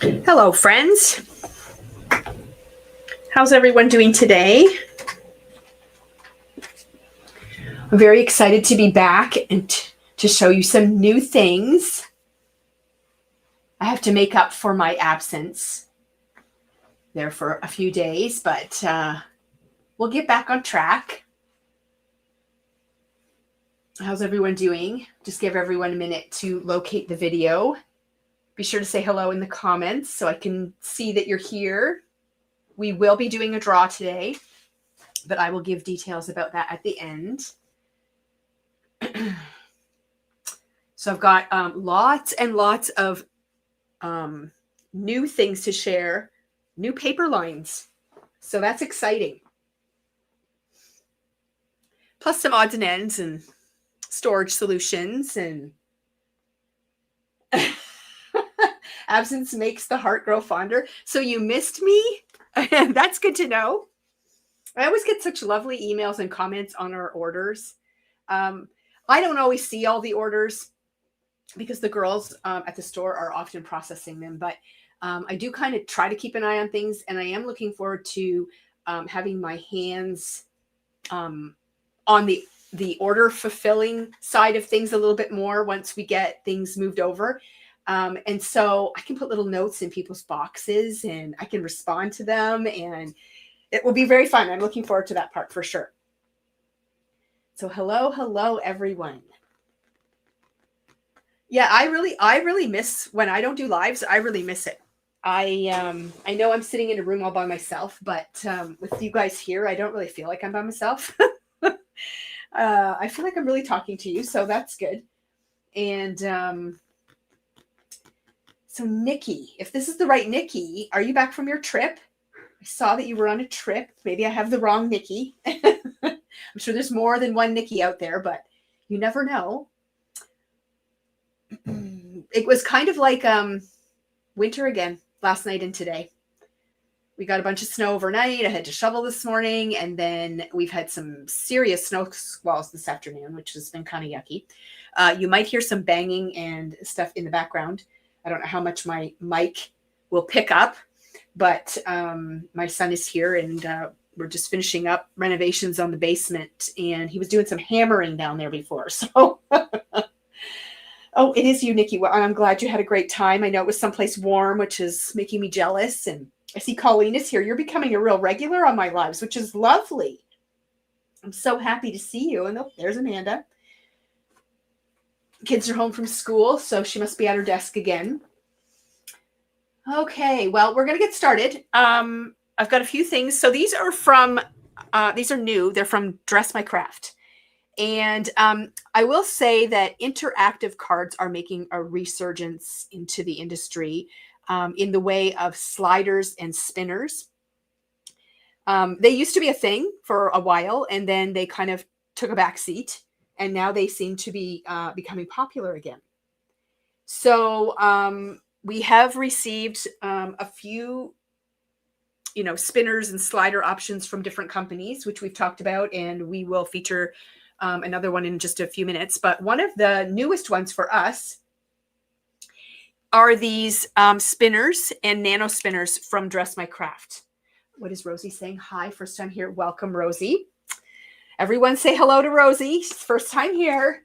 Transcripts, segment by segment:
Hello, friends. How's everyone doing today? I'm very excited to be back and to show you some new things. I have to make up for my absence there for a few days, but we'll get back on track. How's everyone doing? Just give everyone a minute to locate the video. Be sure to say hello in the comments so I can see that you're here. We will be doing a draw today, but I will give details about that at the end. So I've got lots and lots of new things to share, new paper lines. So that's exciting. Plus some odds and ends and storage solutions and absence makes the heart grow fonder. So you missed me? That's good to know. I always get such lovely emails and comments on our orders. I don't always see all the orders because the girls at the store are often processing them, but I do kind of try to keep an eye on things, and I am looking forward to having my hands on the order fulfilling side of things a little bit more once we get things moved over. And so I can put little notes in people's boxes and I can respond to them, and it will be very fun. I'm looking forward to that part for sure. So hello, everyone. Yeah, I really miss when I don't do lives. I really miss it. I know I'm sitting in a room all by myself, but with you guys here, I don't really feel like I'm by myself. I feel like I'm really talking to you, so that's good. And so Nikki, if this is the right Nikki, are you back from your trip? I saw that you were on a trip. Maybe I have the wrong Nikki. I'm sure there's more than one Nikki out there, but you never know. It was kind of like winter again last night and today. We got a bunch of snow overnight. I had to shovel this morning, and then we've had some serious snow squalls this afternoon, which has been kind of yucky. You might hear some banging and stuff in the background. I don't know how much my mic will pick up, but my son is here, and we're just finishing up renovations on the basement, and he was doing some hammering down there before. So, oh, it is you, Nikki. Well, I'm glad you had a great time. I know it was someplace warm, which is making me jealous. And I see Colleen is here. You're becoming a real regular on my lives, which is lovely. I'm so happy to see you. And oh, there's Amanda. Kids are home from school, so she must be at her desk again. Okay, well, we're going to get started. I've got a few things. So these are new. They're from Dress My Craft. And I will say that interactive cards are making a resurgence into the industry in the way of sliders and spinners. They used to be a thing for a while, and then they kind of took a back seat, and now they seem to be becoming popular again. So we have received a few, spinners and slider options from different companies, which we've talked about, and we will feature another one in just a few minutes. But one of the newest ones for us are these spinners and nano spinners from Dress My Craft. What is Rosie saying? Hi, first time here. Welcome, Rosie. Everyone say hello to Rosie. She's first time here.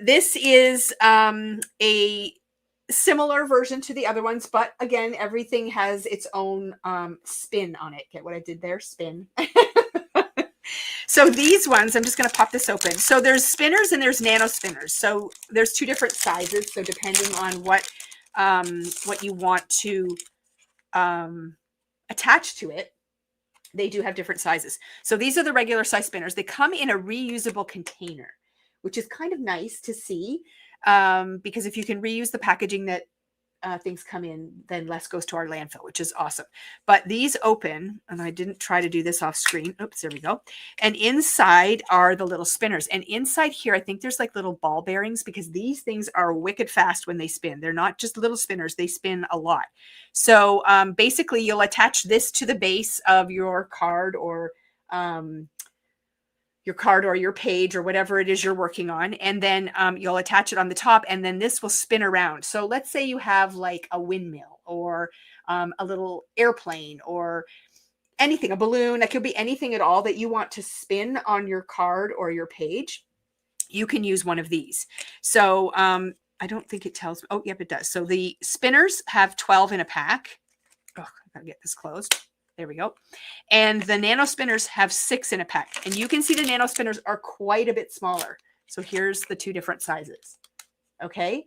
This is a similar version to the other ones, but again, everything has its own spin on it. Get what I did there? Spin. So these ones, I'm just going to pop this open. So there's spinners and there's nano spinners. So there's two different sizes. So depending on what you want to attach to it, they do have different sizes. So these are the regular size spinners. They come in a reusable container, which is kind of nice to see because if you can reuse the packaging that things come in, then less goes to our landfill, which is awesome. But these open, and I didn't try to do this off screen. Oops, there we go. And inside are the little spinners. And inside here, I think there's like little ball bearings because these things are wicked fast when they spin. They're not just little spinners. They spin a lot. So basically, you'll attach this to the base of your card or your page or whatever it is you're working on. And then you'll attach it on the top and then this will spin around. So let's say you have like a windmill or a little airplane or anything, a balloon. That could be anything at all that you want to spin on your card or your page. You can use one of these. So I don't think it tells. Oh, yep, it does. So the spinners have 12 in a pack. Oh, I gotta get this closed. There we go. And the nano spinners have 6 in a pack. And you can see the nano spinners are quite a bit smaller. So here's the 2 different sizes. Okay.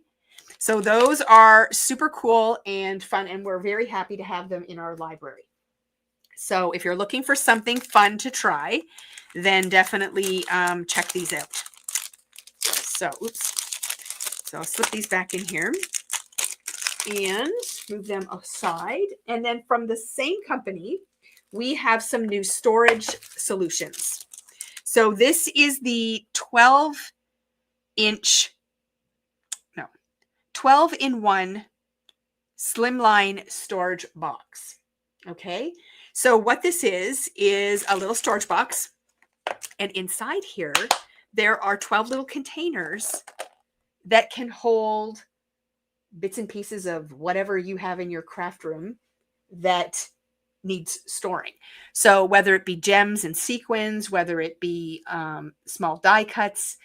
So those are super cool and fun. And we're very happy to have them in our library. So if you're looking for something fun to try, then definitely check these out. So, oops. So I'll slip these back in here and move them aside. And then from the same company, we have some new storage solutions. So this is the 12 in 1 slimline storage box. Okay. So what this is a little storage box. And inside here, there are 12 little containers that can hold bits and pieces of whatever you have in your craft room that needs storing. So whether it be gems and sequins, whether it be small die cuts,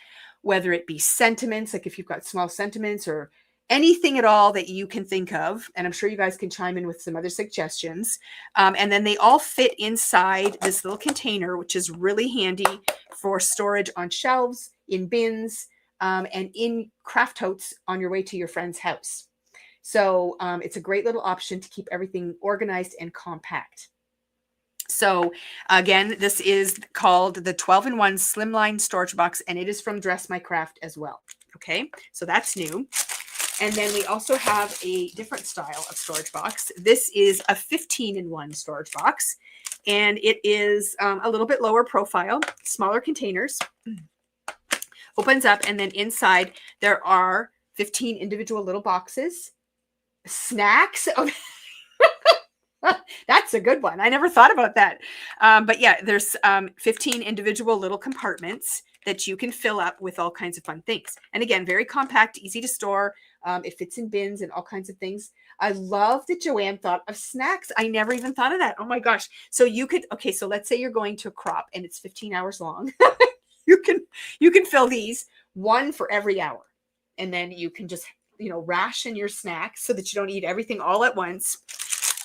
whether it be sentiments, like if you've got small sentiments or anything at all that you can think of. And I'm sure you guys can chime in with some other suggestions. And then they all fit inside this little container, which is really handy for storage on shelves, in bins, and in craft totes on your way to your friend's house. So it's a great little option to keep everything organized and compact. So again, this is called the 12-in-1 Slimline Storage Box, and it is from Dress My Craft as well. Okay, so that's new. And then we also have a different style of storage box. This is a 15-in-1 storage box, and it is a little bit lower profile, smaller containers. Opens up, and then inside there are 15 individual little boxes. Snacks. That's a good one. I never thought about that. But yeah, there's 15 individual little compartments that you can fill up with all kinds of fun things. And again, very compact, easy to store. It fits in bins and all kinds of things. I love that Joanne thought of snacks. I never even thought of that. Oh my gosh. So you could, okay, so let's say you're going to a crop and it's 15 hours long. You can fill these, one for every hour. And then you can just, ration your snacks so that you don't eat everything all at once.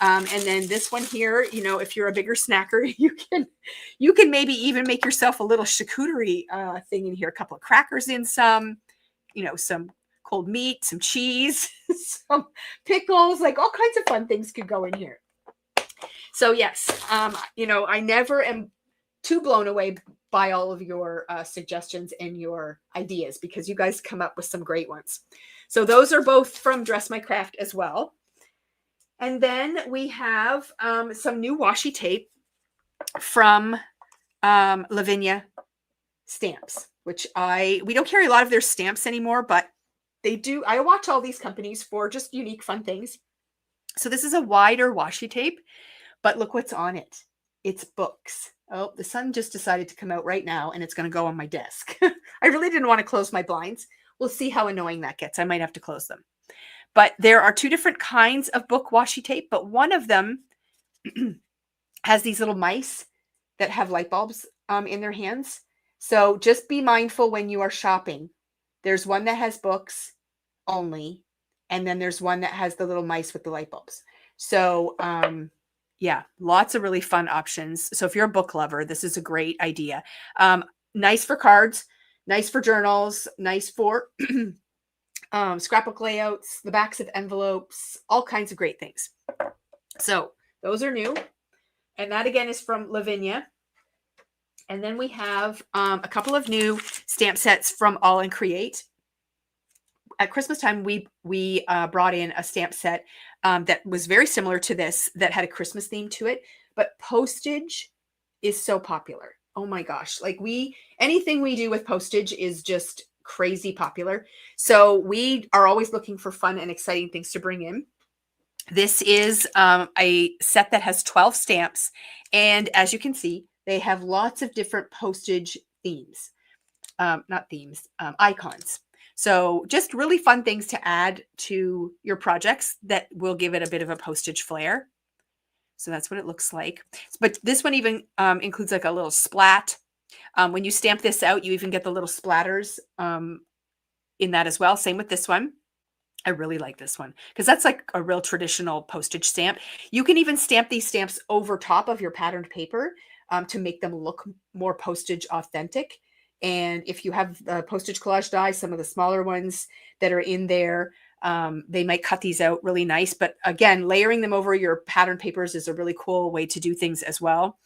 And then this one here, if you're a bigger snacker, you can maybe even make yourself a little charcuterie thing in here, a couple of crackers in some cold meat, some cheese, some pickles, like all kinds of fun things could go in here. So yes, I never am too blown away by all of your suggestions and your ideas, because you guys come up with some great ones. So those are both from Dress My Craft as well. And then we have some new washi tape from Lavinia Stamps, which we don't carry a lot of their stamps anymore, but they do. I watch all these companies for just unique, fun things. So this is a wider washi tape, but look what's on it. It's books. Oh, the sun just decided to come out right now, and it's going to go on my desk. I really didn't want to close my blinds. We'll see how annoying that gets. I might have to close them. But there are 2 different kinds of book washi tape, but one of them has these little mice that have light bulbs in their hands. So just be mindful when you are shopping. There's one that has books only, and then there's one that has the little mice with the light bulbs. So yeah, lots of really fun options. So if you're a book lover, this is a great idea. Nice for cards, nice for journals, nice for scrapbook layouts, the backs of envelopes, all kinds of great things. So those are new. And that again is from Lavinia. And then we have a couple of new stamp sets from All and Create. At Christmas time, we brought in a stamp set that was very similar to this, that had a Christmas theme to it. But postage is so popular. Oh my gosh. Like anything we do with postage is just crazy popular. So we are always looking for fun and exciting things to bring in. This is a set that has 12 stamps. And as you can see, they have lots of different postage themes, icons. So just really fun things to add to your projects that will give it a bit of a postage flair. So that's what it looks like. But this one even includes like a little splat. When you stamp this out, you even get the little splatters in that as well. Same with this one. I really like this one because that's like a real traditional postage stamp. You can even stamp these stamps over top of your patterned paper to make them look more postage authentic. And if you have the postage collage die, some of the smaller ones that are in there, they might cut these out really nice. But again, layering them over your pattern papers is a really cool way to do things as well.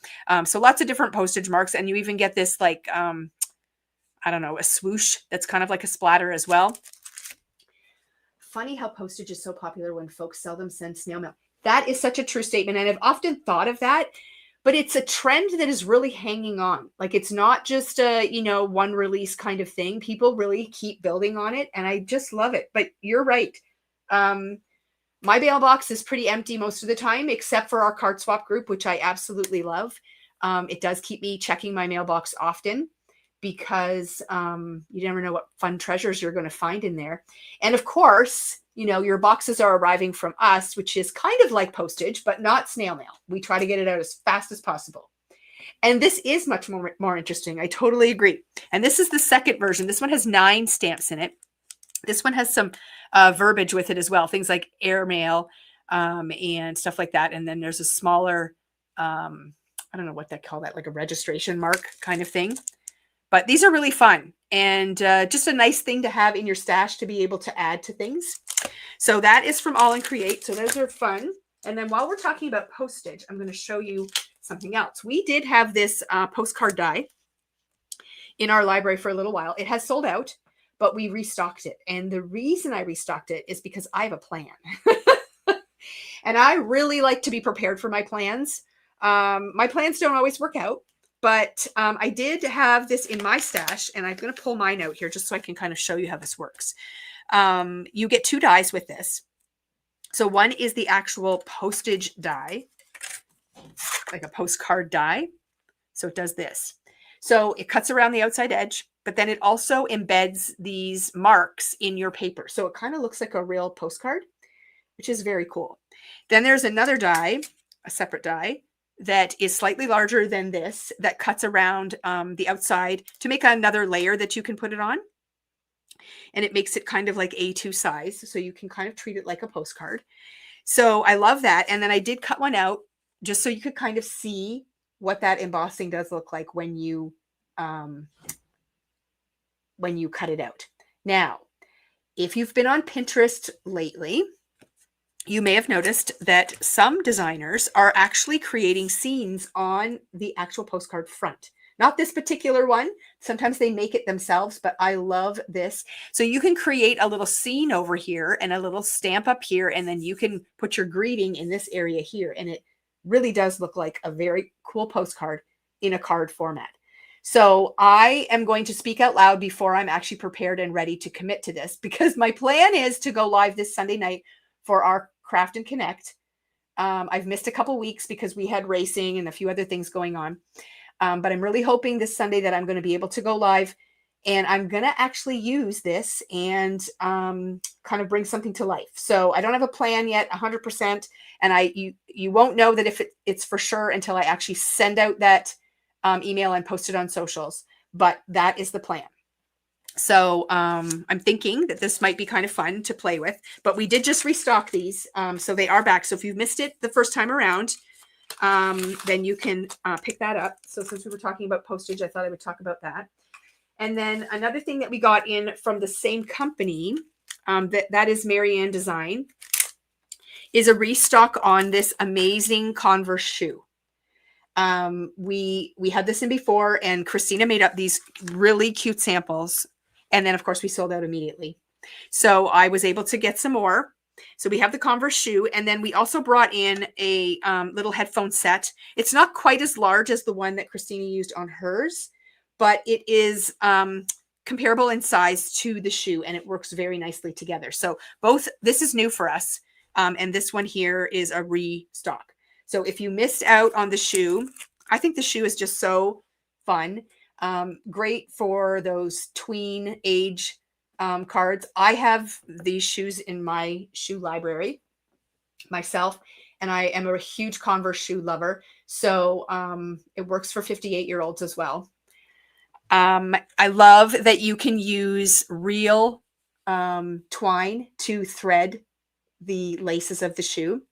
So lots of different postage marks. And you even get this like, I don't know, a swoosh that's kind of like a splatter as well. Funny how postage is so popular when folks seldom send snail mail. That is such a true statement. And I've often thought of that, but it's a trend that is really hanging on. Like it's not just a, one release kind of thing. People really keep building on it. And I just love it. But you're right. My mailbox is pretty empty most of the time, except for our card swap group, which I absolutely love. It does keep me checking my mailbox often, because you never know what fun treasures you're going to find in there. And of course, your boxes are arriving from us, which is kind of like postage, but not snail mail. We try to get it out as fast as possible. And this is much more interesting. I totally agree. And this is the second version. This one has 9 stamps in it. This one has some verbiage with it as well. Things like airmail and stuff like that. And then there's a smaller, I don't know what they call that, like a registration mark kind of thing. But these are really fun and just a nice thing to have in your stash to be able to add to things. So that is from All in Create. So those are fun. And then while we're talking about postage, I'm going to show you something else. We did have this postcard die in our library for a little while. It has sold out, but we restocked it. And the reason I restocked it is because I have a plan. And I really like to be prepared for my plans. My plans don't always work out. But I did have this in my stash, and I'm going to pull mine out here just so I can kind of show you how this works. You get 2 dies with this. So one is the actual postage die, like a postcard die. So it does this. So it cuts around the outside edge, but then it also embeds these marks in your paper. So it kind of looks like a real postcard, which is very cool. Then there's another die, a separate die, that is slightly larger than this, that cuts around the outside to make another layer that you can put it on. And it makes it kind of like A2 size. So you can kind of treat it like a postcard. So I love that. And then I did cut one out just so you could kind of see what that embossing does look like when you cut it out. Now, if you've been on Pinterest lately, you may have noticed that some designers are actually creating scenes on the actual postcard front. Not this particular one. Sometimes they make it themselves, but I love this. So you can create a little scene over here and a little stamp up here, and then you can put your greeting in this area here. And it really does look like a very cool postcard in a card format. So I am going to speak out loud before I'm actually prepared and ready to commit to this, because my plan is to go live this Sunday night for our Craft and Connect. I've missed a couple weeks because we had racing and a few other things going on. But I'm really hoping this Sunday that I'm going to be able to go live, and I'm going to actually use this and kind of bring something to life. So I don't have a plan yet, 100%. And you won't know that if it's for sure until I actually send out that email and post it on socials. But that is the plan. So I'm thinking that this might be kind of fun to play with, but we did just restock these. So they are back. So if you missed it the first time around, then you can pick that up. So since we were talking about postage, I thought I would talk about that. And then another thing that we got in from the same company, that is Marianne Design, is a restock on this amazing Converse shoe. We had this in before, and Christina made up these really cute samples. And then of course we sold out immediately. So I was able to get some more. So we have the Converse shoe, and then we also brought in a little headphone set. It's not quite as large as the one that Christina used on hers, but it is comparable in size to the shoe, and it works very nicely together. So this is new for us, and this one here is a restock. So if you missed out on the shoe, I think the shoe is just so fun. Great for those tween age cards. I have these shoes in my shoe library myself, and I am a huge Converse shoe lover. So it works for 58-year-olds as well. I love that you can use real twine to thread the laces of the shoe.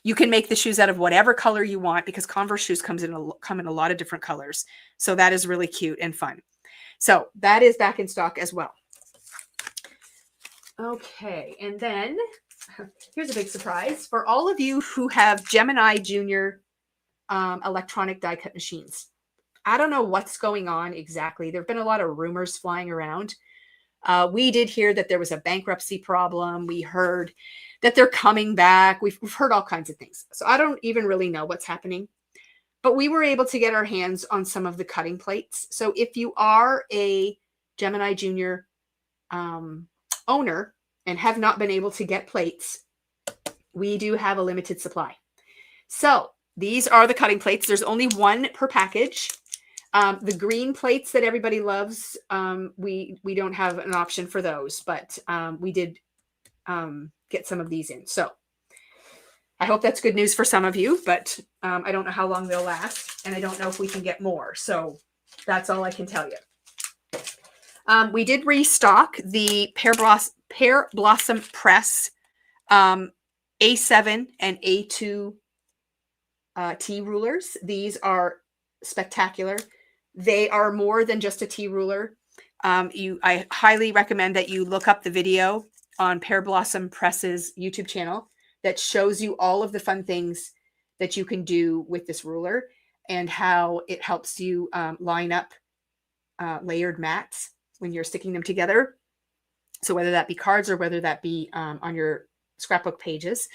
You can make the shoes out of whatever color you want because Converse shoes come in a lot of different colors. So that is really cute and fun. So that is back in stock as well. Okay, and then here's a big surprise for all of you who have Gemini Junior electronic die cut machines. I don't know what's going on exactly. There have been a lot of rumors flying around. We did hear that there was a bankruptcy problem. We heard that they're coming back. We've heard all kinds of things. So I don't even really know what's happening. But we were able to get our hands on some of the cutting plates. So if you are a Gemini Junior owner and have not been able to get plates, we do have a limited supply. So these are the cutting plates. There's only one per package. The green plates that everybody loves, we don't have an option for those, but we did get some of these in. So I hope that's good news for some of you, but I don't know how long they'll last, and I don't know if we can get more. So that's all I can tell you. We did restock the Pear Blossom Press A7 and A2 T rulers. These are spectacular. They are more than just a T ruler. I highly recommend that you look up the video on Pear Blossom Press's YouTube channel that shows you all of the fun things that you can do with this ruler and how it helps you line up layered mats when you're sticking them together. So whether that be cards or whether that be on your scrapbook pages.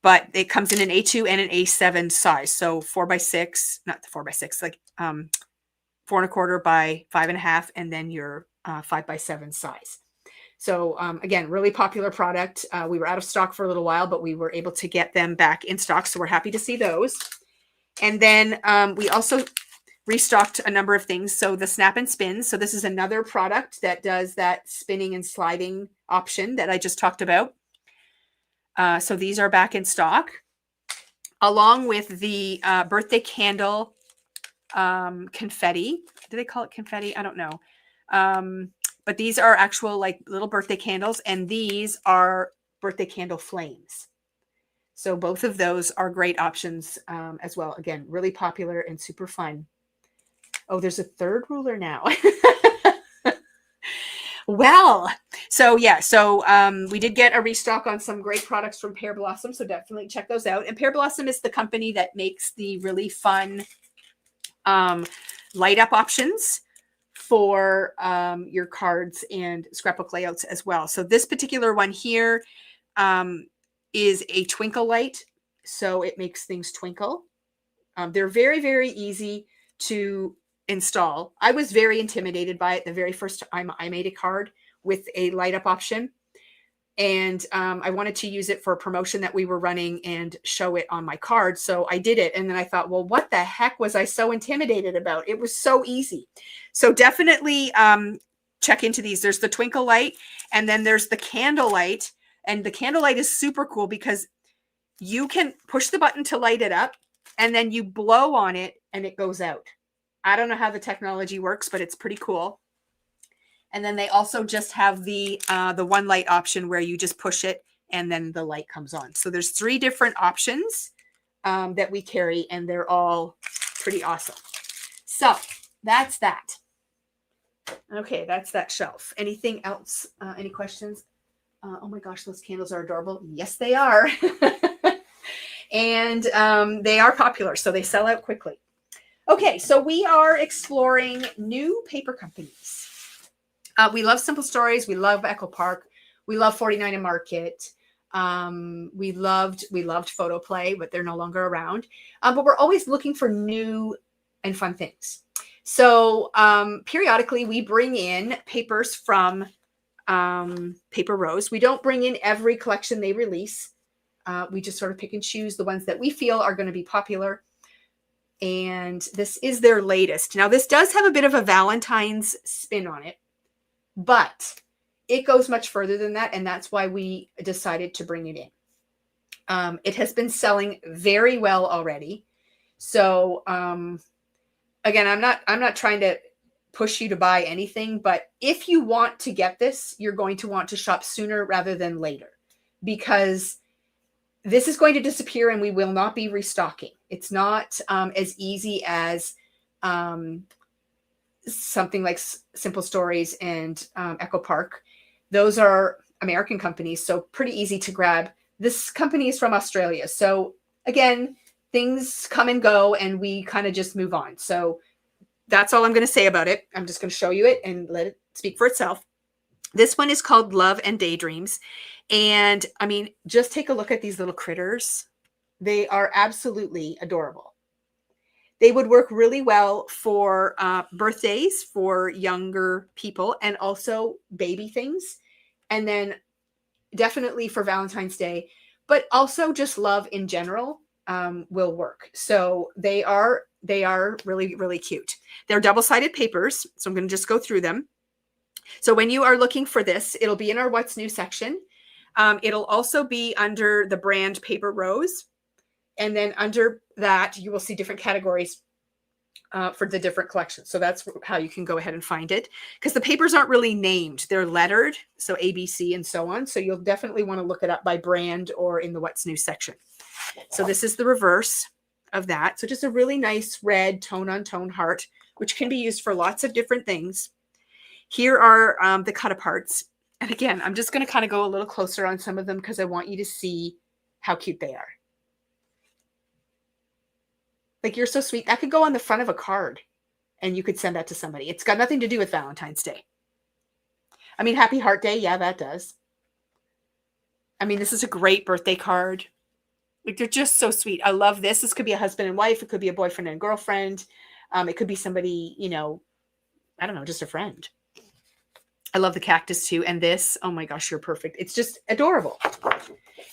But it comes in an A2 and an A7 size. So 4x6, not the 4x6, like 4¼ by 5½, and then your 5x7 size. So again, really popular product. We were out of stock for a little while, but we were able to get them back in stock. So we're happy to see those. And then we also restocked a number of things. So the Snap and Spin. So this is another product that does that spinning and sliding option that I just talked about. So these are back in stock, along with the birthday candle confetti. Do they call it confetti? I don't know. But these are actual like little birthday candles, and these are birthday candle flames. So both of those are great options as well. Again, really popular and super fun. Oh, there's a third ruler now. Well, so yeah, so we did get a restock on some great products from Pear Blossom, so definitely check those out. And Pear Blossom is the company that makes the really fun light up options for your cards and scrapbook layouts as well. So this particular one here is a twinkle light, so it makes things twinkle. They're very, very easy to install. I was very intimidated by it the very first time I made a card with a light up option. And I wanted to use it for a promotion that we were running and show it on my card. So I did it. And then I thought, well, what the heck was I so intimidated about? It was so easy. So definitely check into these. There's the twinkle light, and then there's the candle light. And the candle light is super cool because you can push the button to light it up, and then you blow on it and it goes out. I don't know how the technology works, but it's pretty cool. And then they also just have the one light option where you just push it and then the light comes on. So there's 3 different options that we carry, and they're all pretty awesome. So that's that. Okay, that's that shelf. Anything else? Any questions? Oh my gosh, those candles are adorable. Yes, they are. And they are popular, so they sell out quickly. Okay, so we are exploring new paper companies. We love Simple Stories. We love Echo Park. We love 49 and Market. We loved Photo Play, but they're no longer around. But we're always looking for new and fun things. So periodically we bring in papers from Paper Rose. We don't bring in every collection they release. We just sort of pick and choose the ones that we feel are going to be popular. And this is their latest. Now, this does have a bit of a Valentine's spin on it, but it goes much further than that, and that's why we decided to bring it in. It has been selling very well already. So again, I'm not trying to push you to buy anything, but if you want to get this, you're going to want to shop sooner rather than later, because this is going to disappear and we will not be restocking. It's not as easy as something like Simple Stories and Echo Park. Those are American companies, so pretty easy to grab. This company is from Australia. So again, things come and go and we kind of just move on. So that's all I'm going to say about it. I'm just going to show you it and let it speak for itself. This one is called Love and Daydreams. And I mean, just take a look at these little critters. They are absolutely adorable. They would work really well for birthdays for younger people and also baby things. And then definitely for Valentine's Day, but also just love in general will work. So they are really, really cute. They're double-sided papers. So I'm going to just go through them. So when you are looking for this, it'll be in our What's New section. It'll also be under the brand Paper Rose. And then under that, you will see different categories for the different collections. So that's how you can go ahead and find it, because the papers aren't really named. They're lettered, so ABC and so on. So you'll definitely want to look it up by brand or in the What's New section. So this is the reverse of that. So just a really nice red tone-on-tone heart, which can be used for lots of different things. Here are the cut-aparts. And again, I'm just going to kind of go a little closer on some of them because I want you to see how cute they are. Like, you're so sweet. That could go on the front of a card and you could send that to somebody. It's got nothing to do with Valentine's Day. I mean, Happy Heart Day. Yeah, that does. I mean, this is a great birthday card. Like, they're just so sweet. I love this. This could be a husband and wife. It could be a boyfriend and girlfriend. It could be somebody, you know, I don't know, just a friend. I love the cactus too. And this, oh my gosh, you're perfect. It's just adorable.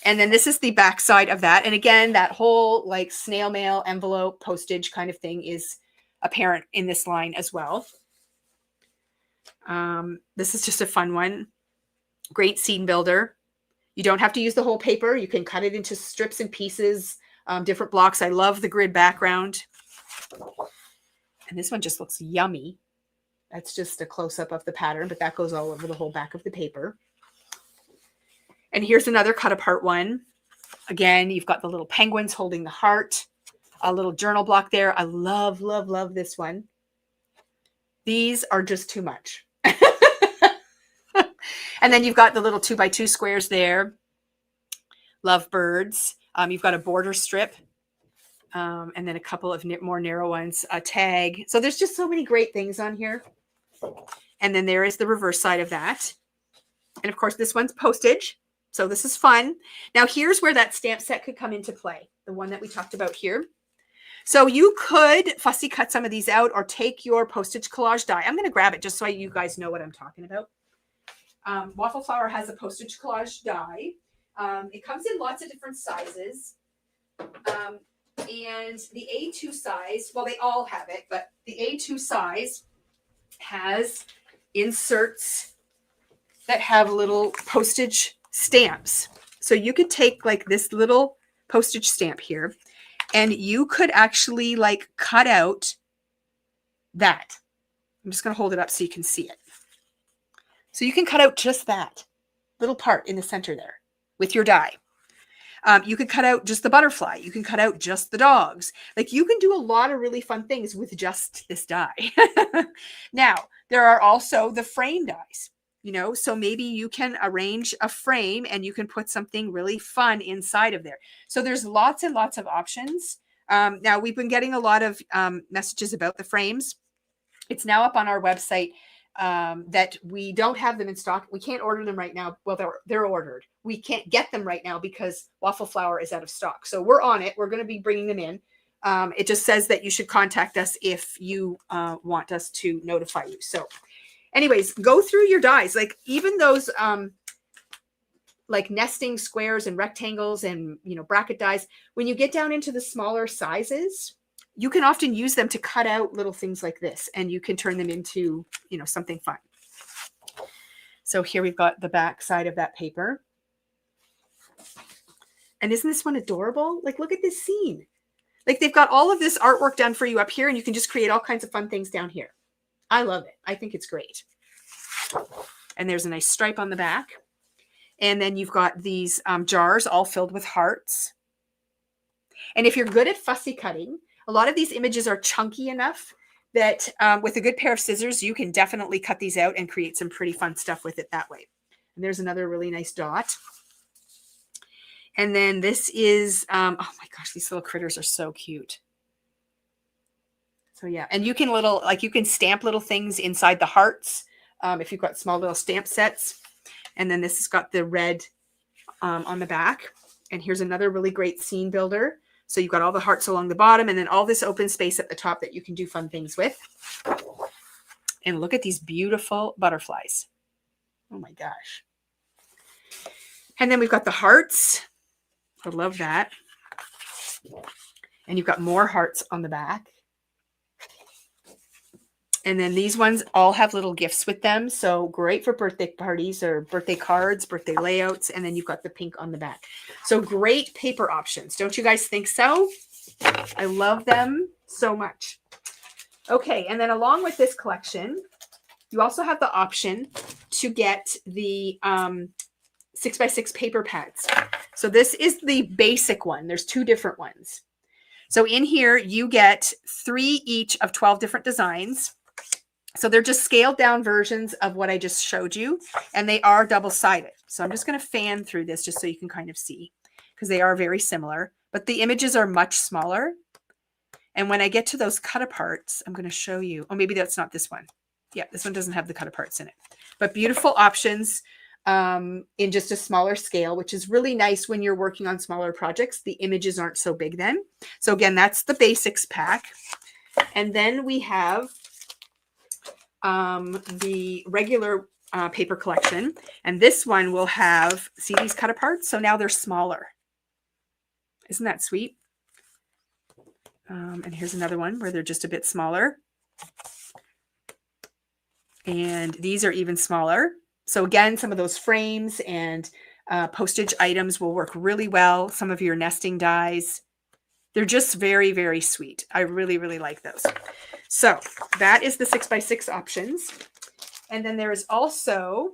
And then this is the back side of that. And again, that whole like snail mail, envelope, postage kind of thing is apparent in this line as well. This is just a fun one. Great scene builder. You don't have to use the whole paper. You can cut it into strips and pieces, different blocks. I love the grid background. And this one just looks yummy. That's just a close-up of the pattern, but that goes all over the whole back of the paper. And here's another cut-apart one. Again, you've got the little penguins holding the heart, a little journal block there. I love, love, love this one. These are just too much. And then you've got the little 2x2 squares there. Love birds. You've got a border strip. And then a couple of more narrow ones, a tag. So there's just so many great things on here. And then there is the reverse side of that. And of course, this one's postage. So this is fun. Now here's where that stamp set could come into play. The one that we talked about here. So you could fussy cut some of these out or take your postage collage die. I'm going to grab it just so you guys know what I'm talking about. Waffle Flower has a postage collage die. It comes in lots of different sizes. And the A2 size, well, they all have it, but the A2 size has inserts that have little postage stamps. So you could take like this little postage stamp here and you could actually like cut out that. I'm just going to hold it up so you can see it. So you can cut out just that little part in the center there with your die. You could cut out just the butterfly. You can cut out just the dogs. Like, you can do a lot of really fun things with just this die. Now, there are also the frame dies, you know, so maybe you can arrange a frame and you can put something really fun inside of there. So there's lots and lots of options. Now, we've been getting a lot of messages about the frames. It's now up on our website. That we don't have them in stock. We can't order them right now. Well, they're ordered. We can't get them right now because Waffle Flower is out of stock. So we're on it. We're going to be bringing them in. It just says that you should contact us if you want us to notify you. So anyways, go through your dies. Like, even those like nesting squares and rectangles and, you know, bracket dies, when you get down into the smaller sizes, you can often use them to cut out little things like this, and you can turn them into, you know, something fun. So here we've got the back side of that paper. And isn't this one adorable? Like, look at this scene. Like, they've got all of this artwork done for you up here, and you can just create all kinds of fun things down here. I love it. I think it's great. And there's a nice stripe on the back. And then you've got these jars all filled with hearts. And if you're good at fussy cutting, a lot of these images are chunky enough that with a good pair of scissors, you can definitely cut these out and create some pretty fun stuff with it that way. And there's another really nice dot. And then this is, oh my gosh, these little critters are so cute. So yeah, and you can you can stamp little things inside the hearts if you've got small little stamp sets. And then this has got the red on the back. And here's another really great scene builder. So you've got all the hearts along the bottom and then all this open space at the top that you can do fun things with. And look at these beautiful butterflies. Oh my gosh. And then we've got the hearts. I love that. And you've got more hearts on the back. And then these ones all have little gifts with them. So great for birthday parties or birthday cards, birthday layouts. And then you've got the pink on the back. So great paper options. Don't you guys think so? I love them so much. Okay. And then along with this collection, you also have the option to get the 6x6 paper pads. So this is the basic one. There's two different ones. So in here, you get 3 each of 12 different designs. So they're just scaled down versions of what I just showed you, and they are double-sided. So I'm just going to fan through this just so you can kind of see, because they are very similar, but the images are much smaller. And when I get to those cut aparts, I'm going to show you. Oh, maybe that's not this one. Yeah, this one doesn't have the cut aparts in it, but beautiful options in just a smaller scale, which is really nice when you're working on smaller projects. The images aren't so big then. So again, that's the basics pack. And then we have the regular paper collection. And this one will have, see these cut aparts? So now they're smaller. Isn't that sweet? And here's another one where they're just a bit smaller. And these are even smaller. So again, some of those frames and postage items will work really well. Some of your nesting dies. They're just very, very sweet. I really, really like those. So that is the 6x6 options. And then there is also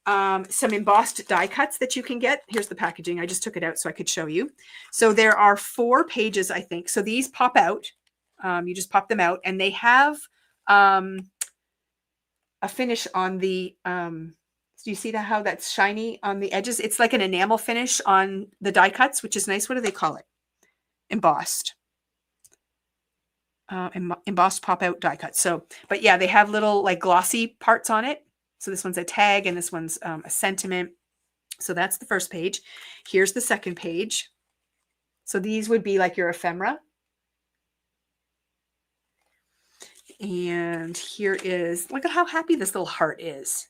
some embossed die cuts that you can get. Here's the packaging. I just took it out so I could show you. So there are 4 pages, I think. So these pop out. You just pop them out, and they have a finish on the, do you see that, how that's shiny on the edges? It's like an enamel finish on the die cuts, which is nice. What do they call it? Embossed. Embossed pop-out die cuts. So, but yeah, they have little like glossy parts on it. So this one's a tag and this one's a sentiment. So that's the first page. Here's the second page. So these would be like your ephemera. And here is, look at how happy this little heart is.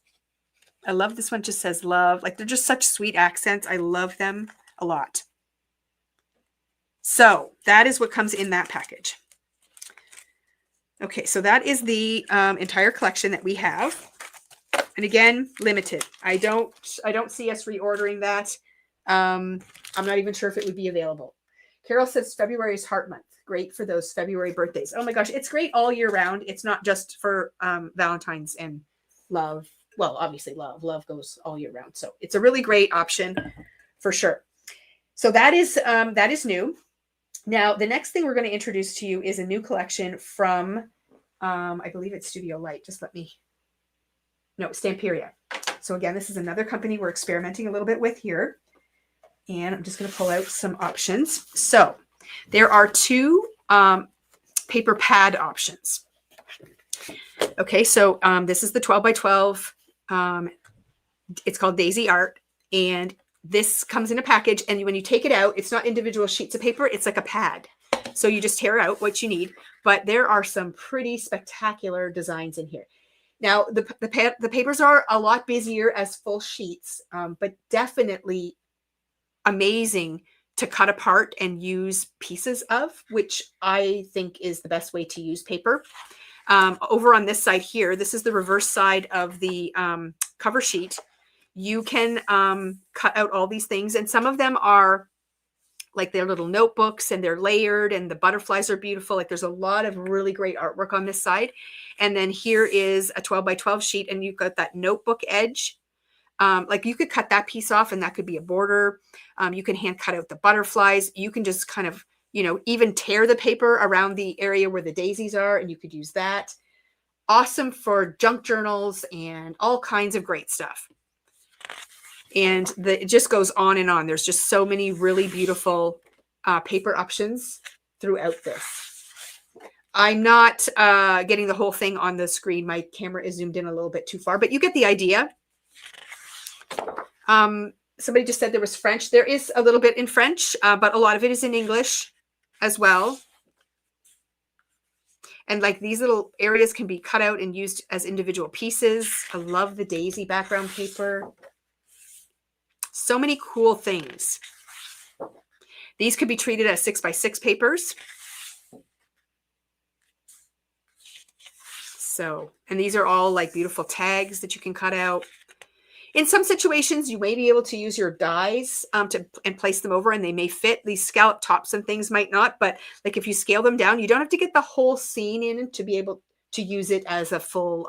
I love this one, just says love. Like, they're just such sweet accents. I love them a lot. So that is what comes in that package. Okay, so that is the entire collection that we have. And again, limited. I don't see us reordering that. I'm not even sure if it would be available. Carol says February is Heart Month. Great for those February birthdays. Oh my gosh, it's great all year round. It's not just for Valentine's and love. Well, obviously love. Love goes all year round. So it's a really great option for sure. So that is new. Now, the next thing we're going to introduce to you is a new collection from, I believe it's Studio Light. Just let me, no, Stamperia. So again, this is another company we're experimenting a little bit with here. And I'm just going to pull out some options. So there are 2 paper pad options. Okay, so this is the 12 by 12. It's called Daisy Art. And this comes in a package. And when you take it out, it's not individual sheets of paper. It's like a pad. So you just tear out what you need. But there are some pretty spectacular designs in here. Now, the papers are a lot busier as full sheets, but definitely amazing to cut apart and use pieces of, which I think is the best way to use paper. Over on this side here, this is the reverse side of the cover sheet, you can cut out all these things. And some of them are like they're little notebooks and they're layered and the butterflies are beautiful. Like there's a lot of really great artwork on this side. And then here is a 12 by 12 sheet and you've got that notebook edge. Like you could cut that piece off and that could be a border. You can hand cut out the butterflies. You can just kind of, even tear the paper around the area where the daisies are and you could use that. Awesome for junk journals and all kinds of great stuff. And it just goes on and on. There's just so many really beautiful paper options throughout this. I'm not getting the whole thing on the screen. My camera is zoomed in a little bit too far, but you get the idea. Somebody just said there was French. There is a little bit in French, but a lot of it is in English as well. And like these little areas can be cut out and used as individual pieces. I love the daisy background paper. So many cool things. These could be treated as 6x6 papers. So, and these are all like beautiful tags that you can cut out. In some situations, you may be able to use your dies and place them over and they may fit. These scallop tops and things might not, but like if you scale them down, you don't have to get the whole scene in to be able to use it as a full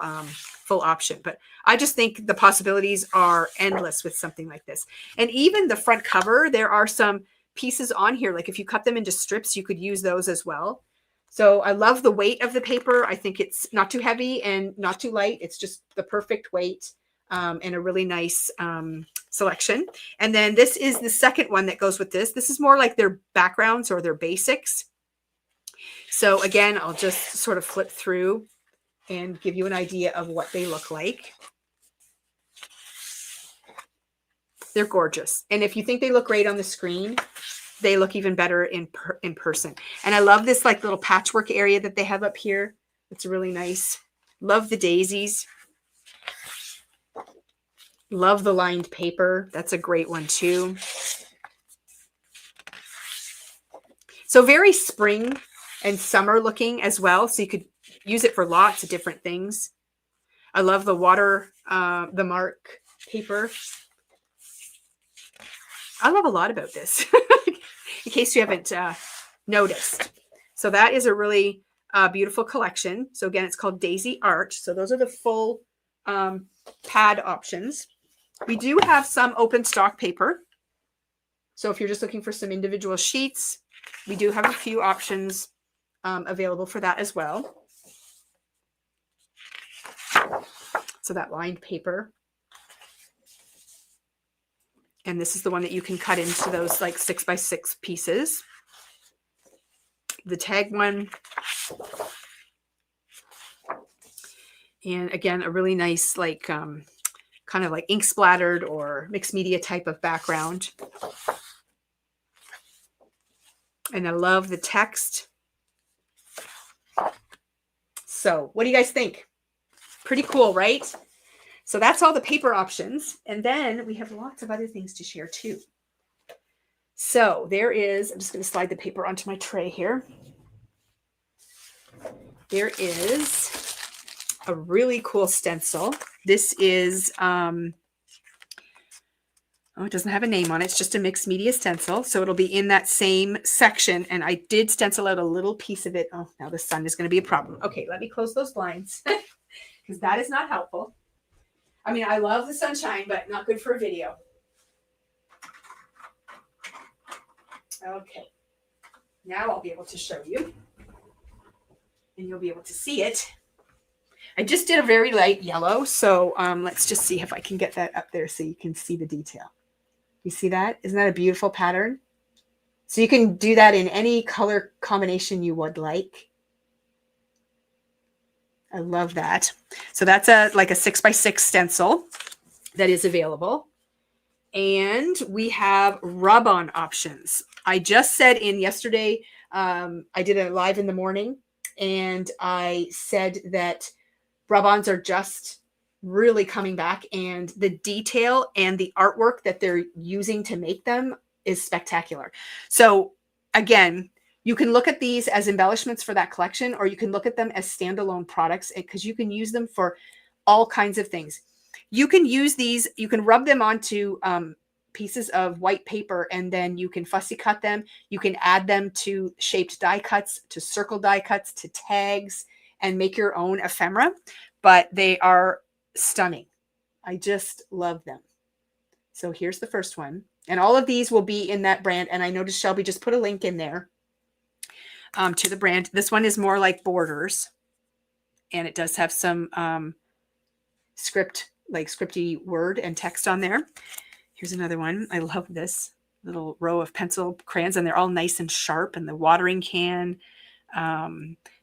option. But I just think the possibilities are endless with something like this. And even the front cover, there are some pieces on here. Like if you cut them into strips, you could use those as well. So I love the weight of the paper. I think it's not too heavy and not too light. It's just the perfect weight. And a really nice selection. And then this is the second one that goes with this. This is more like their backgrounds or their basics. So again, I'll just sort of flip through and give you an idea of what they look like. They're gorgeous. And if you think they look great on the screen, they look even better in person. And I love this like little patchwork area that they have up here. It's really nice. Love the daisies. Love the lined paper. That's a great one too. So very spring and summer looking as well. So you could use it for lots of different things. I love the the mark paper. I love a lot about this in case you haven't noticed. So that is a really beautiful collection. So again, it's called Daisy Art. So those are the full pad options. We do have some open stock paper. So if you're just looking for some individual sheets, we do have a few options available for that as well. So that lined paper. And this is the one that you can cut into those like 6x6 pieces. The tag one. And again, a really nice like kind of like ink splattered or mixed media type of background. And I love the text. So what do you guys think? Pretty cool, right? So that's all the paper options. And then we have lots of other things to share too. So there is, I'm just going to slide the paper onto my tray here. There is a really cool stencil. This is, it doesn't have a name on it. It's just a mixed media stencil. So it'll be in that same section. And I did stencil out a little piece of it. Oh, now the sun is going to be a problem. Okay, let me close those blinds because that is not helpful. I mean, I love the sunshine, but not good for a video. Okay, now I'll be able to show you and you'll be able to see it. I just did a very light yellow. So let's just see if I can get that up there so you can see the detail. You see that? Isn't that a beautiful pattern? So you can do that in any color combination you would like. I love that. So that's like a 6x6 stencil that is available. And we have rub-on options. I just said in yesterday, I did a live in the morning, and I said that rub-ons are just really coming back, and the detail and the artwork that they're using to make them is spectacular. So again, you can look at these as embellishments for that collection, or you can look at them as standalone products because you can use them for all kinds of things. You can use these, you can rub them onto pieces of white paper, and then you can fussy cut them. You can add them to shaped die cuts, to circle die cuts, to tags, and make your own ephemera. But they are stunning. I just love them. So here's the first one. And all of these will be in that brand. And I noticed Shelby just put a link in there to the brand. This one is more like borders. And it does have some scripty word and text on there. Here's another one. I love this little row of pencil crayons, and they're all nice and sharp. And the watering can,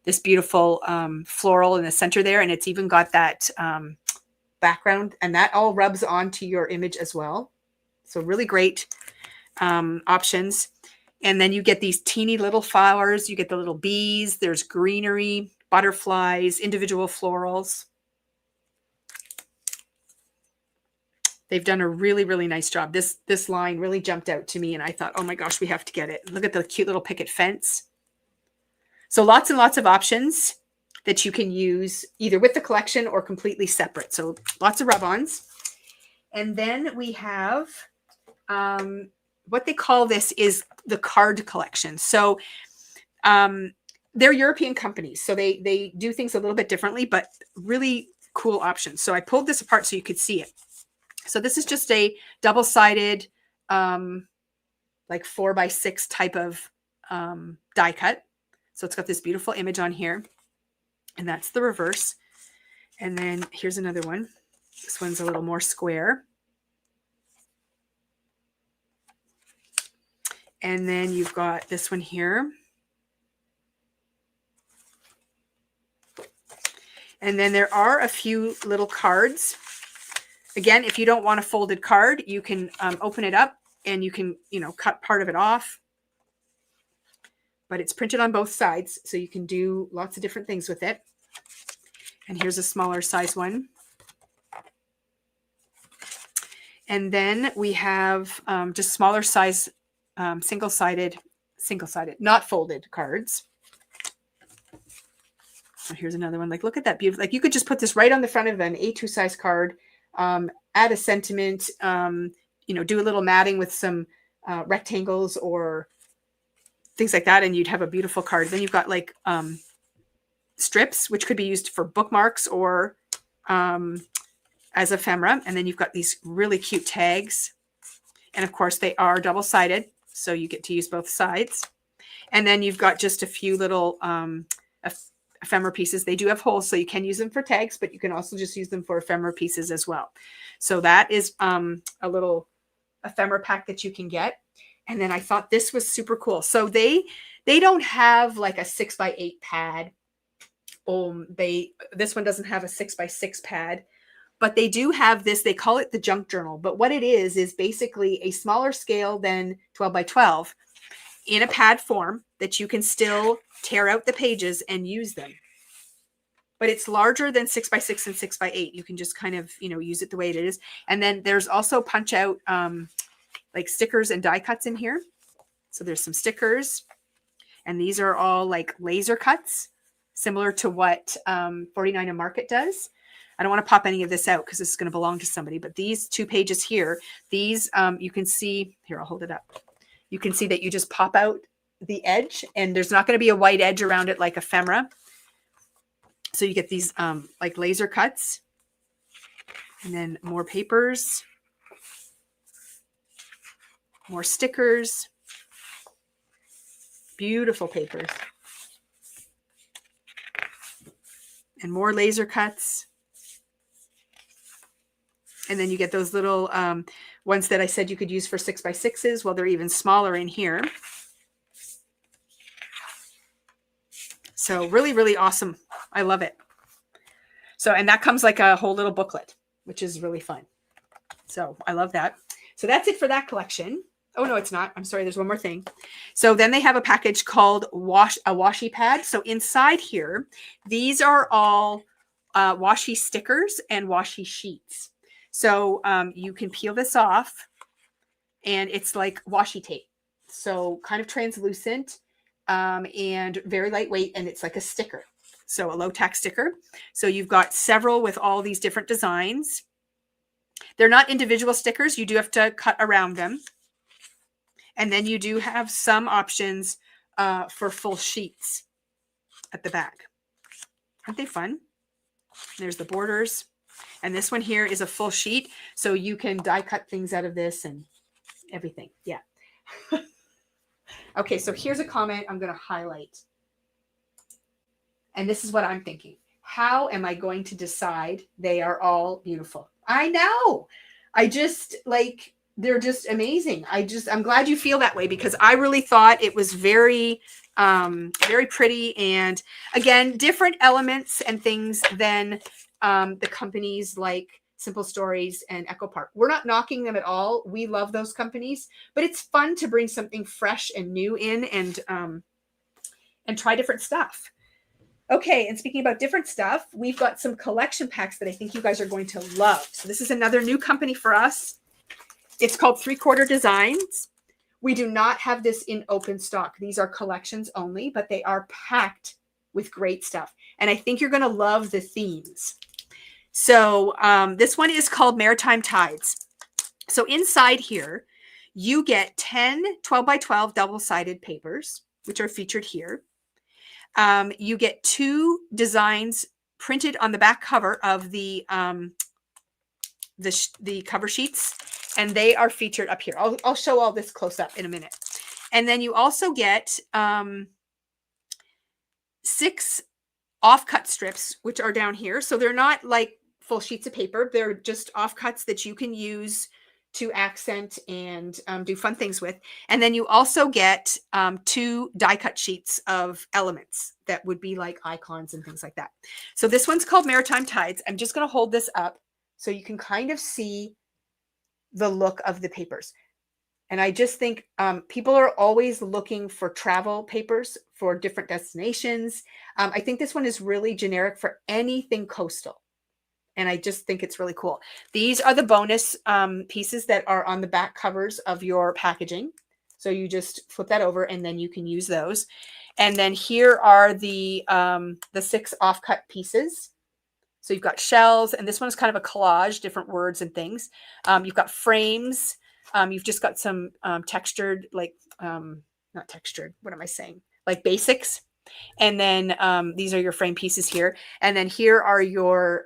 this beautiful floral in the center there. And it's even got that background, and that all rubs onto your image as well. So really great options. And then you get these teeny little flowers. You get the little bees. There's greenery, butterflies, individual florals. They've done a really, really nice job. This line really jumped out to me, and I thought, oh my gosh, we have to get it. Look at the cute little picket fence. So lots and lots of options that you can use either with the collection or completely separate. So lots of rub-ons. And then we have what they call this is the card collection. So they're European companies, so they do things a little bit differently, but really cool options. So I pulled this apart so you could see it. So this is just a double-sided, like 4x6 type of die cut. So it's got this beautiful image on here, and that's the reverse. And then here's another one. This one's a little more square. And then you've got this one here. And then there are a few little cards. Again, if you don't want a folded card, you can open it up and you can, cut part of it off. But it's printed on both sides, so you can do lots of different things with it. And here's a smaller size one. And then we have just smaller size, single-sided, not folded cards. So here's another one. Like, look at that beautiful. Like, you could just put this right on the front of an A2 size card. Add a sentiment, do a little matting with some rectangles or things like that, and you'd have a beautiful card. Then you've got like strips, which could be used for bookmarks or as ephemera. And then you've got these really cute tags. And of course, they are double-sided, so you get to use both sides. And then you've got just a few little ephemera pieces. They do have holes, so you can use them for tags, but you can also just use them for ephemera pieces as well. So that is a little ephemera pack that you can get. And then I thought this was super cool. So they don't have like a 6x8 pad. This one doesn't have a 6x6 pad, but they do have this. They call it the junk journal. But what it is basically a smaller scale than 12x12 in a pad form that you can still tear out the pages and use them. But it's larger than 6x6 and 6x8. You can just kind of, use it the way it is. And then there's also punch out like stickers and die cuts in here. So there's some stickers, and these are all like laser cuts, similar to what 49 and Market does. I don't want to pop any of this out because this is going to belong to somebody, but these 2 pages here, these you can see here. I'll hold it up. You can see that you just pop out the edge, and there's not going to be a white edge around it like ephemera. So you get these like laser cuts, and then more papers, more stickers, beautiful papers, and more laser cuts. And then you get those little ones that I said you could use for 6x6s. Well, they're even smaller in here. So really, really awesome. I love it. So, and that comes like a whole little booklet, which is really fun. So I love that. So that's it for that collection. Oh, no, it's not. I'm sorry. There's one more thing. So then they have a package called a washi pad. So inside here, these are all washi stickers and washi sheets. So you can peel this off, and it's like washi tape. So kind of translucent and very lightweight, and it's like a sticker. So a low tack sticker. So you've got several with all these different designs. They're not individual stickers. You do have to cut around them. And then you do have some options for full sheets at the back. Aren't they fun? There's the borders. And this one here is a full sheet. So you can die cut things out of this and everything. Yeah. Okay, so here's a comment I'm going to highlight. And this is what I'm thinking. How am I going to decide they are all beautiful? I know. I just like, they're just amazing. I'm glad you feel that way, because I really thought it was very, very pretty. And again, different elements and things than the companies like Simple Stories and Echo Park. We're not knocking them at all. We love those companies, but it's fun to bring something fresh and new in and try different stuff. Okay, and speaking about different stuff, we've got some collection packs that I think you guys are going to love. So this is another new company for us. It's called 3/4 Designs. We do not have this in open stock. These are collections only, but they are packed with great stuff. And I think you're going to love the themes. So this one is called Maritime Tides. So inside here, you get 10 12 by 12 double-sided papers, which are featured here. You get 2 designs printed on the back cover of the cover sheets, and they are featured up here. I'll show all this close up in a minute. And then you also get 6 offcut strips, which are down here. So they're not like full sheets of paper. They're just offcuts that you can use to accent and do fun things with. And then you also get 2 die cut sheets of elements that would be like icons and things like that. So this one's called Maritime Tides. I'm just going to hold this up so you can kind of see the look of the papers. And I just think people are always looking for travel papers for different destinations. I think this one is really generic for anything coastal. And I just think it's really cool. These are the bonus pieces that are on the back covers of your packaging. So you just flip that over and then you can use those. And then here are the 6 offcut pieces. So you've got shells, and this one is kind of a collage, different words and things. You've got frames. You've just got some textured, like, not textured, what am I saying? Like basics. And then these are your frame pieces here. And then here are your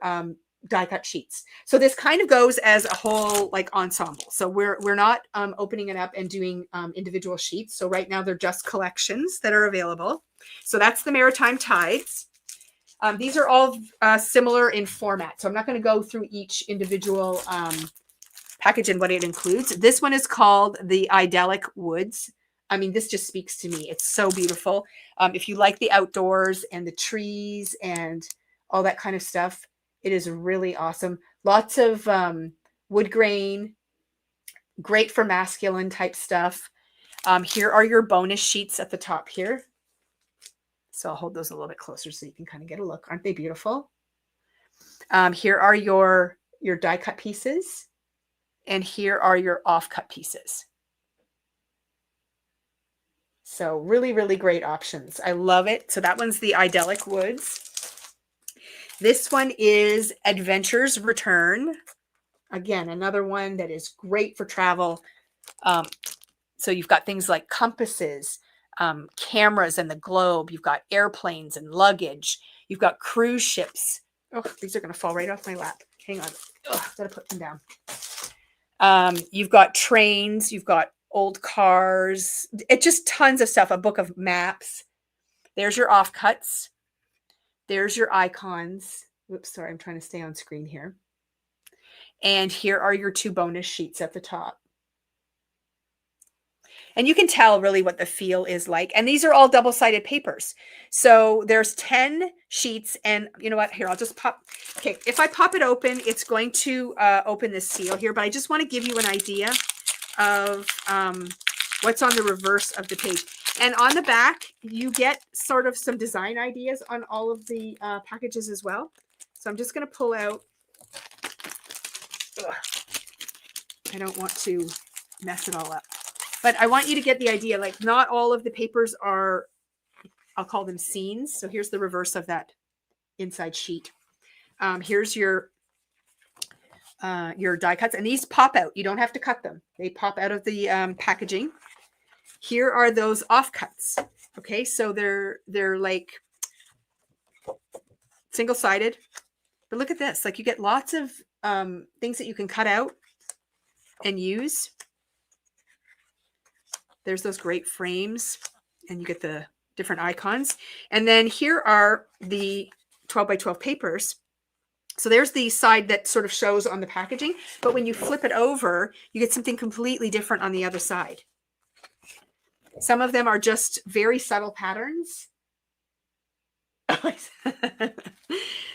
die cut sheets. So this kind of goes as a whole like ensemble. So we're not opening it up and doing individual sheets. So right now they're just collections that are available. So that's the Maritime Tides. These are all similar in format. So I'm not going to go through each individual package and what it includes. This one is called the Idyllic Woods. I mean, this just speaks to me. It's so beautiful. If you like the outdoors and the trees and all that kind of stuff, it is really awesome. Lots of wood grain, great for masculine type stuff. Here are your bonus sheets at the top here. So I'll hold those a little bit closer so you can kind of get a look. Aren't they beautiful? Here are your die cut pieces. And here are your off cut pieces. So really, really great options. I love it. So that one's the Idyllic Woods. This one is Adventures Return. Again, another one that is great for travel. So you've got things like compasses, cameras and the globe. You've got airplanes and luggage. You've got cruise ships. Oh, these are going to fall right off my lap. Hang on. Oh, got to put them down. You've got trains. You've got old cars. It's just tons of stuff. A book of maps. There's your offcuts. There's your icons. Whoops, sorry, I'm trying to stay on screen here. And here are your 2 bonus sheets at the top. And you can tell really what the feel is like. And these are all double-sided papers. So there's 10 sheets. And you know what? Here, I'll just pop. Okay, if I pop it open, it's going to open this seal here. But I just want to give you an idea of what's on the reverse of the page. And on the back, you get sort of some design ideas on all of the packages as well. So I'm just going to pull out. Ugh, I don't want to mess it all up. But I want you to get the idea, like not all of the papers are, I'll call them scenes. So here's the reverse of that inside sheet. Here's your your die cuts, and these pop out. You don't have to cut them. They pop out of the packaging. Here are those offcuts. Okay, so they're like single-sided, but look at this. Like, you get lots of things that you can cut out and use. There's those great frames, and you get the different icons. And then here are the 12 by 12 papers. So there's the side that sort of shows on the packaging, but when you flip it over, you get something completely different on the other side. Some of them are just very subtle patterns.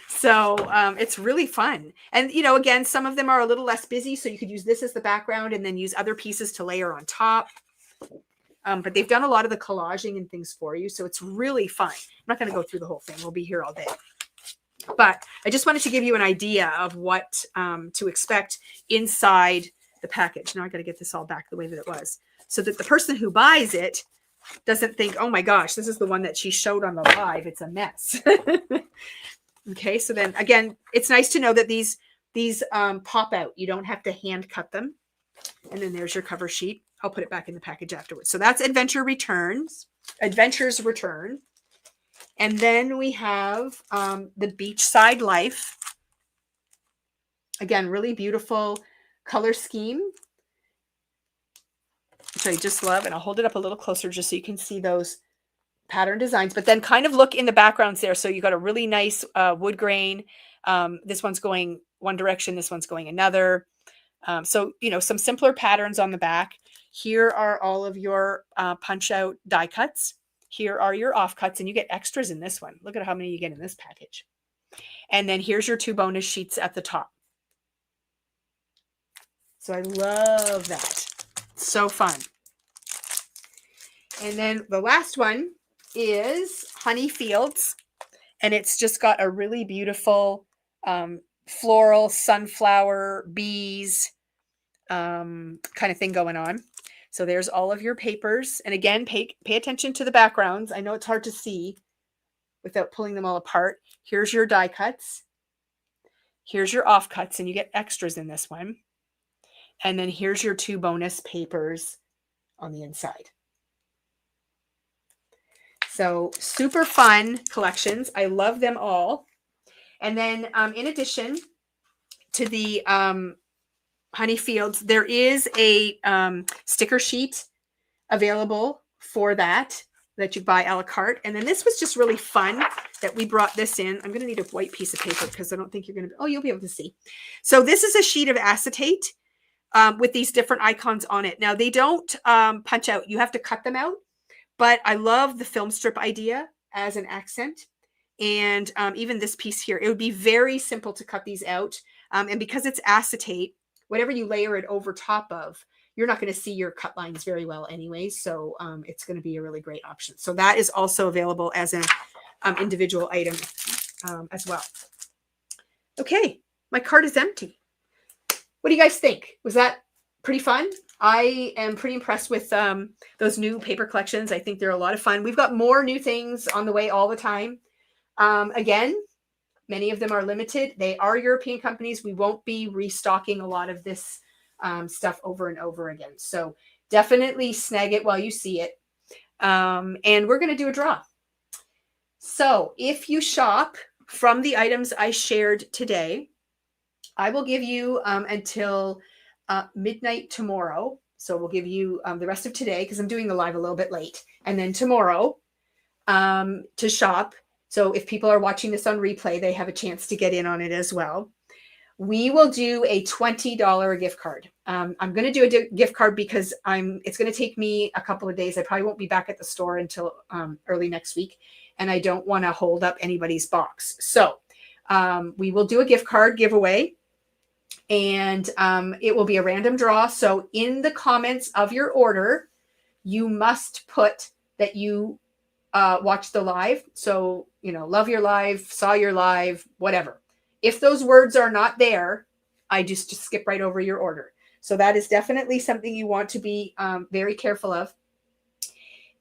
So it's really fun. And, you know, again, some of them are a little less busy, so you could use this as the background and then use other pieces to layer on top. But they've done a lot of the collaging and things for you, so it's really fun. I'm not going to go through the whole thing. We'll be here all day. But I just wanted to give you an idea of what to expect inside the package. Now I got to get this all back the way that it was, so that the person who buys it doesn't think, oh my gosh, this is the one that she showed on the live. It's a mess. Okay, so then again, it's nice to know that these pop out. You don't have to hand cut them. And then there's your cover sheet. I'll put it back in the package afterwards. So that's Adventures Return. And then we have the Beachside Life. Again, really beautiful color scheme, which I just love. And I'll hold it up a little closer just so you can see those pattern designs. But then kind of look in the backgrounds there. So you got a really nice wood grain. This one's going one direction. This one's going another. So, you know, some simpler patterns on the back. Here are all of your punch out die cuts. Here are your offcuts, and you get extras in this one. Look at how many you get in this package. And then here's your 2 bonus sheets at the top. So I love that. So fun. And then the last one is Honey Fields, and it's just got a really beautiful floral, sunflower, bees kind of thing going on. So there's all of your papers. And again, pay attention to the backgrounds. I know it's hard to see without pulling them all apart. Here's your die cuts. Here's your offcuts, and you get extras in this one. And then here's your 2 bonus papers on the inside. So super fun collections. I love them all. And then in addition to the Honey Fields, there is a sticker sheet available for that you buy a la carte. And then this was just really fun that we brought this in. I'm going to need a white piece of paper because I don't think you're going to, oh, you'll be able to see. So this is a sheet of acetate with these different icons on it. Now they don't punch out. You have to cut them out, but I love the film strip idea as an accent. And even this piece here, it would be very simple to cut these out. And because it's acetate, whatever you layer it over top of, you're not going to see your cut lines very well anyway. So it's going to be a really great option. So that is also available as an individual item as well. Okay, my cart is empty. What do you guys think? Was that pretty fun? I am pretty impressed with those new paper collections. I think they're a lot of fun. We've got more new things on the way all the time. Again, many of them are limited. They are European companies. We won't be restocking a lot of this stuff over and over again. So definitely snag it while you see it. And we're going to do a draw. So if you shop from the items I shared today, I will give you until midnight tomorrow. So we'll give you the rest of today because I'm doing the live a little bit late. And then tomorrow to shop. So if people are watching this on replay, they have a chance to get in on it as well. We will do a $20 gift card. I'm going to do a gift card because it's going to take me a couple of days. I probably won't be back at the store until early next week. And I don't want to hold up anybody's box. So we will do a gift card giveaway. And it will be a random draw. So in the comments of your order, you must put that you watched the live. So, you know, love your live, saw your live, whatever. If those words are not there, I just skip right over your order. So that is definitely something you want to be very careful of.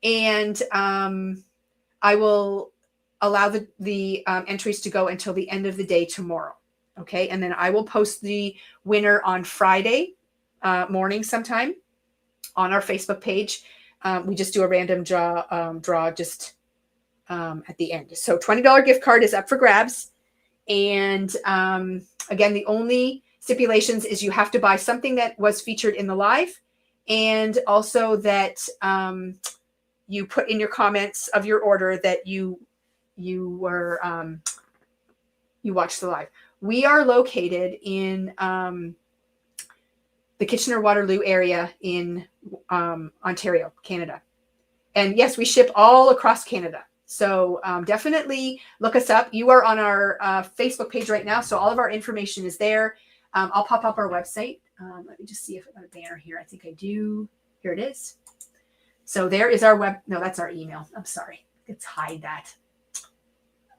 And I will allow the entries to go until the end of the day tomorrow. Okay. And then I will post the winner on Friday morning sometime on our Facebook page. We just do a random draw just at the end. So $20 gift card is up for grabs. And again, the only stipulations is you have to buy something that was featured in the live, and also that you put in your comments of your order that you were you watched the live. We are located in the Kitchener-Waterloo area in Ontario, Canada. And yes, we ship all across Canada. So definitely look us up. You are on our Facebook page right now, so all of our information is there. I'll pop up our website. Let me just see if I got a banner here. I think I do. Here it is. So there is our web. No, that's our email. I'm sorry. Let's hide that.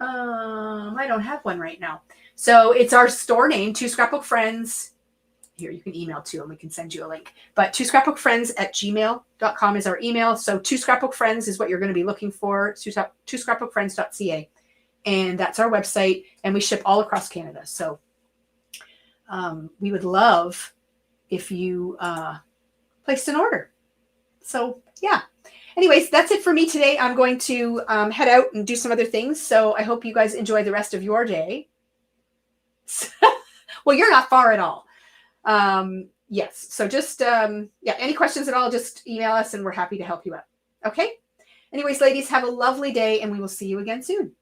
I don't have one right now. So it's our store name, Two Scrapbook Friends. Here, you can email too, and we can send you a link. But twoscrapbookfriends@gmail.com is our email. So Two Scrapbook Friends is what you're going to be looking for. Twoscrapbookfriends.ca. And that's our website. And we ship all across Canada. So we would love if you placed an order. So yeah. Anyways, that's it for me today. I'm going to head out and do some other things. So I hope you guys enjoy the rest of your day. Well, you're not far at all. Yes. So just, yeah, any questions at all, just email us and we're happy to help you out. Okay. Anyways, ladies, have a lovely day and we will see you again soon.